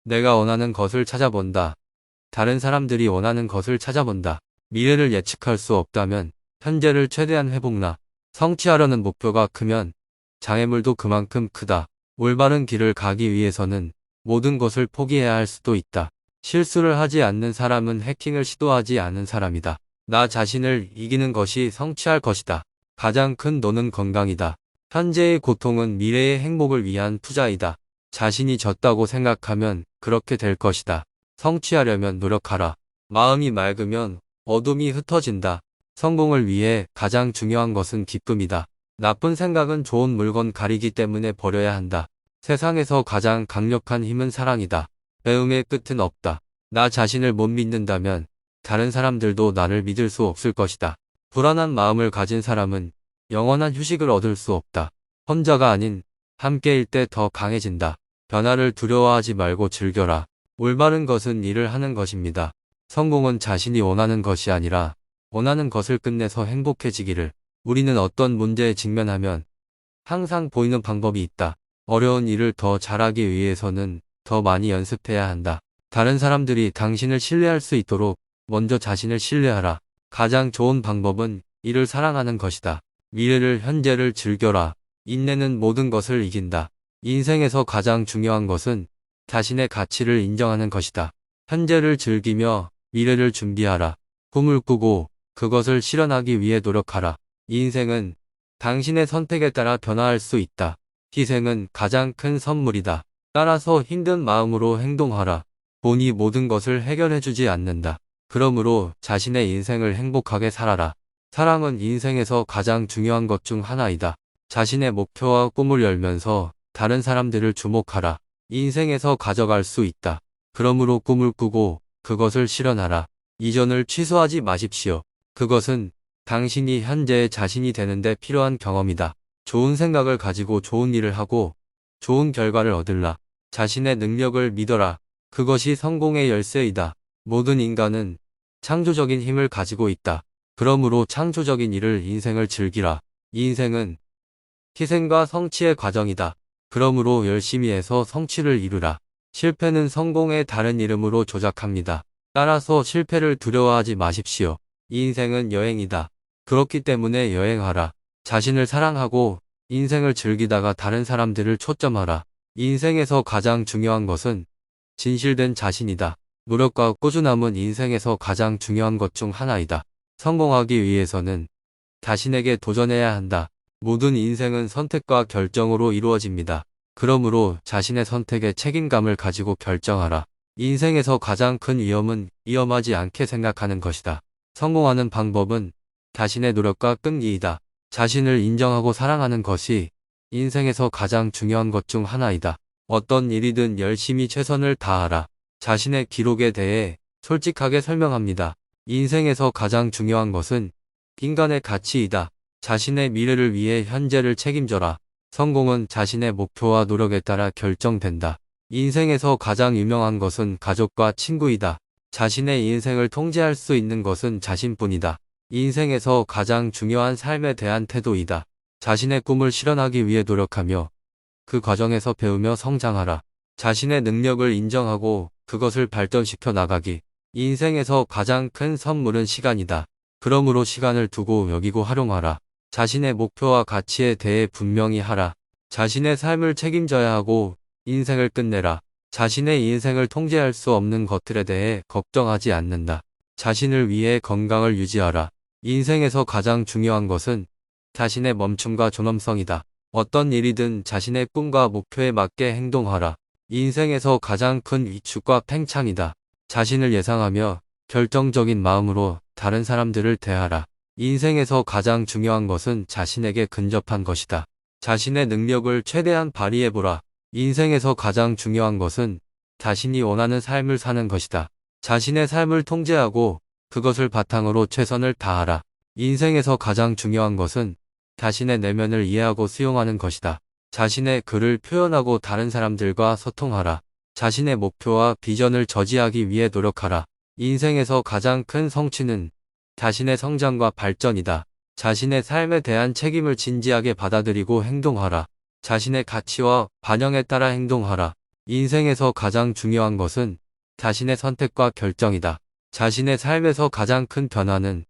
내가 원하는 것을 찾아본다. 다른 사람들이 원하는 것을 찾아본다. 미래를 예측할 수 없다면 현재를 최대한 회복나. 성취하려는 목표가 크면 장애물도 그만큼 크다. 올바른 길을 가기 위해서는 모든 것을 포기해야 할 수도 있다. 실수를 하지 않는 사람은 해킹을 시도하지 않은 사람이다. 나 자신을 이기는 것이 성취할 것이다. 가장 큰 돈은 건강이다. 현재의 고통은 미래의 행복을 위한 투자이다. 자신이 졌다고 생각하면 그렇게 될 것이다. 성취하려면 노력하라. 마음이 맑으면 어둠이 흩어진다. 성공을 위해 가장 중요한 것은 기쁨이다. 나쁜 생각은 좋은 물건 가리기 때문에 버려야 한다. 세상에서 가장 강력한 힘은 사랑이다. 배움의 끝은 없다. 나 자신을 못 믿는다면 다른 사람들도 나를 믿을 수 없을 것이다. 불안한 마음을 가진 사람은 영원한 휴식을 얻을 수 없다. 혼자가 아닌 함께일 때 더 강해진다. 변화를 두려워하지 말고 즐겨라. 올바른 것은 일을 하는 것입니다. 성공은 자신이 원하는 것이 아니라 원하는 것을 끝내서 행복해지기를. 우리는 어떤 문제에 직면하면 항상 보이는 방법이 있다. 어려운 일을 더 잘하기 위해서는 더 많이 연습해야 한다. 다른 사람들이 당신을 신뢰할 수 있도록 먼저 자신을 신뢰하라. 가장 좋은 방법은 이를 사랑하는 것이다. 미래를 현재를 즐겨라. 인내는 모든 것을 이긴다. 인생에서 가장 중요한 것은 자신의 가치를 인정하는 것이다. 현재를 즐기며 미래를 준비하라. 꿈을 꾸고 그것을 실현하기 위해 노력하라. 인생은 당신의 선택에 따라 변화할 수 있다. 희생은 가장 큰 선물이다. 따라서 힘든 마음으로 행동하라. 돈이 모든 것을 해결해주지 않는다. 그러므로 자신의 인생을 행복하게 살아라. 사랑은 인생에서 가장 중요한 것 중 하나이다. 자신의 목표와 꿈을 열면서 다른 사람들을 주목하라. 인생에서 가져갈 수 있다. 그러므로 꿈을 꾸고 그것을 실현하라. 이전을 취소하지 마십시오. 그것은 당신이 현재의 자신이 되는데 필요한 경험이다. 좋은 생각을 가지고 좋은 일을 하고 좋은 결과를 얻으라. 자신의 능력을 믿어라. 그것이 성공의 열쇠이다. 모든 인간은 창조적인 힘을 가지고 있다. 그러므로 창조적인 일을 인생을 즐기라. 인생은 희생과 성취의 과정이다. 그러므로 열심히 해서 성취를 이루라. 실패는 성공의 다른 이름으로 조작합니다. 따라서 실패를 두려워하지 마십시오. 인생은 여행이다. 그렇기 때문에 여행하라. 자신을 사랑하고 인생을 즐기다가 다른 사람들을 초점하라. 인생에서 가장 중요한 것은 진실된 자신이다. 노력과 꾸준함은 인생에서 가장 중요한 것 중 하나이다. 성공하기 위해서는 자신에게 도전해야 한다. 모든 인생은 선택과 결정으로 이루어집니다. 그러므로 자신의 선택에 책임감을 가지고 결정하라. 인생에서 가장 큰 위험은 위험하지 않게 생각하는 것이다. 성공하는 방법은 자신의 노력과 끈기이다. 자신을 인정하고 사랑하는 것이 인생에서 가장 중요한 것 중 하나이다. 어떤 일이든 열심히 최선을 다하라. 자신의 기록에 대해 솔직하게 설명합니다. 인생에서 가장 중요한 것은 인간의 가치이다. 자신의 미래를 위해 현재를 책임져라. 성공은 자신의 목표와 노력에 따라 결정된다. 인생에서 가장 유명한 것은 가족과 친구이다. 자신의 인생을 통제할 수 있는 것은 자신뿐이다. 인생에서 가장 중요한 삶에 대한 태도이다. 자신의 꿈을 실현하기 위해 노력하며 그 과정에서 배우며 성장하라. 자신의 능력을 인정하고 그것을 발전시켜 나가기. 인생에서 가장 큰 선물은 시간이다. 그러므로 시간을 두고 여기고 활용하라. 자신의 목표와 가치에 대해 분명히 하라. 자신의 삶을 책임져야 하고 인생을 끝내라. 자신의 인생을 통제할 수 없는 것들에 대해 걱정하지 않는다. 자신을 위해 건강을 유지하라. 인생에서 가장 중요한 것은 자신의 멈춤과 존엄성이다. 어떤 일이든 자신의 꿈과 목표에 맞게 행동하라. 인생에서 가장 큰 위축과 팽창이다. 자신을 예상하며 결정적인 마음으로 다른 사람들을 대하라. 인생에서 가장 중요한 것은 자신에게 근접한 것이다. 자신의 능력을 최대한 발휘해보라. 인생에서 가장 중요한 것은 자신이 원하는 삶을 사는 것이다. 자신의 삶을 통제하고 그것을 바탕으로 최선을 다하라. 인생에서 가장 중요한 것은 자신의 내면을 이해하고 수용하는 것이다. 자신의 글을 표현하고 다른 사람들과 소통하라. 자신의 목표와 비전을 저지하기 위해 노력하라. 인생에서 가장 큰 성취는 자신의 성장과 발전이다. 자신의 삶에 대한 책임을 진지하게 받아들이고 행동하라. 자신의 가치와 반영에 따라 행동하라. 인생에서 가장 중요한 것은 자신의 선택과 결정이다. 자신의 삶에서 가장 큰 변화는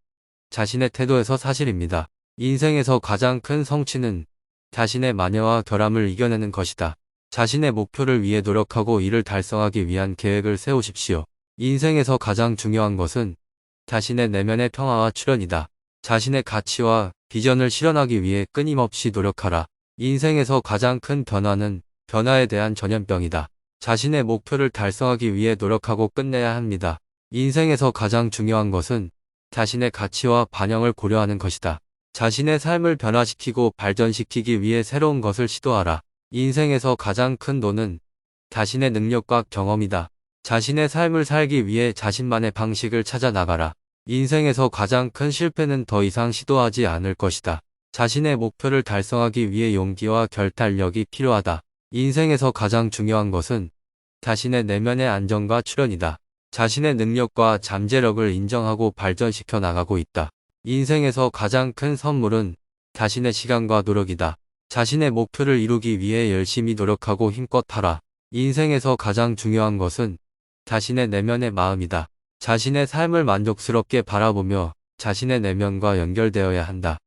자신의 태도에서 사실입니다. 인생에서 가장 큰 성취는 자신의 마녀와 결함을 이겨내는 것이다. 자신의 목표를 위해 노력하고 이를 달성하기 위한 계획을 세우십시오. 인생에서 가장 중요한 것은 자신의 내면의 평화와 출현이다. 자신의 가치와 비전을 실현하기 위해 끊임없이 노력하라. 인생에서 가장 큰 변화는 변화에 대한 전염병이다. 자신의 목표를 달성하기 위해 노력하고 끝내야 합니다. 인생에서 가장 중요한 것은 자신의 가치와 반영을 고려하는 것이다. 자신의 삶을 변화시키고 발전시키기 위해 새로운 것을 시도하라. 인생에서 가장 큰 돈은 자신의 능력과 경험이다. 자신의 삶을 살기 위해 자신만의 방식을 찾아 나가라. 인생에서 가장 큰 실패는 더 이상 시도하지 않을 것이다. 자신의 목표를 달성하기 위해 용기와 결단력이 필요하다. 인생에서 가장 중요한 것은 자신의 내면의 안정과 출현이다. 자신의 능력과 잠재력을 인정하고 발전시켜 나가고 있다. 인생에서 가장 큰 선물은 자신의 시간과 노력이다. 자신의 목표를 이루기 위해 열심히 노력하고 힘껏 하라. 인생에서 가장 중요한 것은 자신의 내면의 마음이다. 자신의 삶을 만족스럽게 바라보며 자신의 내면과 연결되어야 한다.